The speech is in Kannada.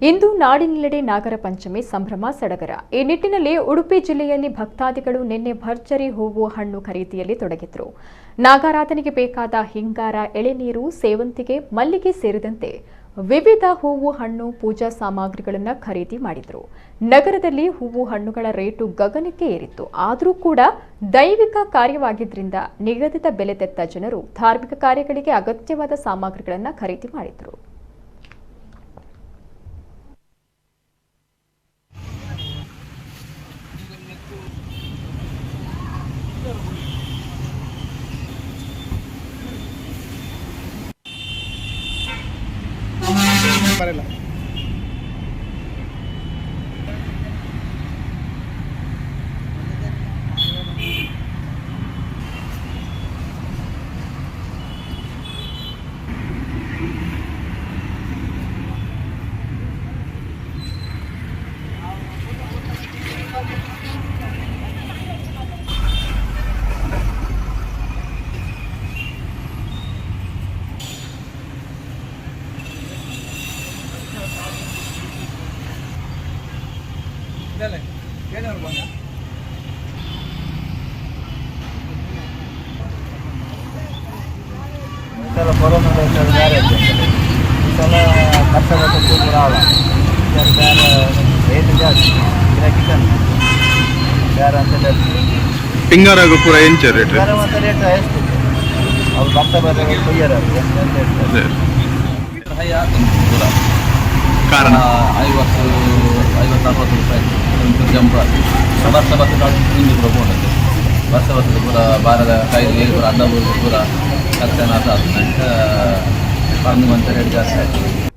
ಇಂದು ನಾಡಿನೆಲ್ಲೆಡೆ ನಾಗರ ಪಂಚಮಿ ಸಂಭ್ರಮ ಸಡಗರ. ಈ ನಿಟ್ಟಿನಲ್ಲಿ ಉಡುಪಿ ಜಿಲ್ಲೆಯಲ್ಲಿ ಭಕ್ತಾದಿಗಳು ನಿನ್ನೆ ಭರ್ಜರಿ ಹೂವು ಹಣ್ಣು ಖರೀದಿಯಲ್ಲಿ ತೊಡಗಿದ್ರು. ನಾಗಾರಾಧನೆಗೆ ಬೇಕಾದ ಹಿಂಗಾರ, ಎಳೆನೀರು, ಸೇವಂತಿಗೆ, ಮಲ್ಲಿಗೆ ಸೇರಿದಂತೆ ವಿವಿಧ ಹೂವು ಹಣ್ಣು ಪೂಜಾ ಸಾಮಗ್ರಿಗಳನ್ನು ಖರೀದಿ ಮಾಡಿದ್ರು. ನಗರದಲ್ಲಿ ಹೂವು ಹಣ್ಣುಗಳ ರೇಟು ಗಗನಕ್ಕೆ ಏರಿತ್ತು. ಆದರೂ ಕೂಡ ದೈವಿಕ ಕಾರ್ಯವಾಗಿದ್ದರಿಂದ ನಿಗದಿತ ಬೆಲೆ ತೆತ್ತ ಜನರು ಧಾರ್ಮಿಕ ಕಾರ್ಯಗಳಿಗೆ ಅಗತ್ಯವಾದ ಸಾಮಗ್ರಿಗಳನ್ನು ಖರೀದಿ ಮಾಡಿದ್ರು. ಬರಲ್ಲ ಕೊರೋನಾ ಬೇರೆ ಈ ಸಲ ಕಷ್ಟ ಬೇರೆ ರೇಟ್ ಜಾಸ್ತಿ ಗಿರಾಕಿಕನ್ ಬೇರೆ ಅಂತ ಹಿಂಗಾರಾಗ ಪೂರ ಎಂಚ ರೇಟ್ ಬೇರೆ ಮತ್ತೆ ರೇಟ್ ಎಷ್ಟು ಅವ್ರು ಭತ್ತ ಬೇರೆ ಕೊಯ್ಯರ ಕಾರಣ 50-60 ರೂಪಾಯಿ ಜಂಪ ವರ್ಷ ಹಿಂದೆ ಕೂಡ ಬೋಣದ್ದು ವರ್ಷದ ಪೂರ ಬಾರದ ಕಾಯಿಲೆ ಪೂರ ಅನ್ನ ಪೂರ ಖರ್ಚನ ಅಂತ 11 ಮಂತ್ ರೇಟ್ ಜಾಸ್ತಿ ಆಯಿತು.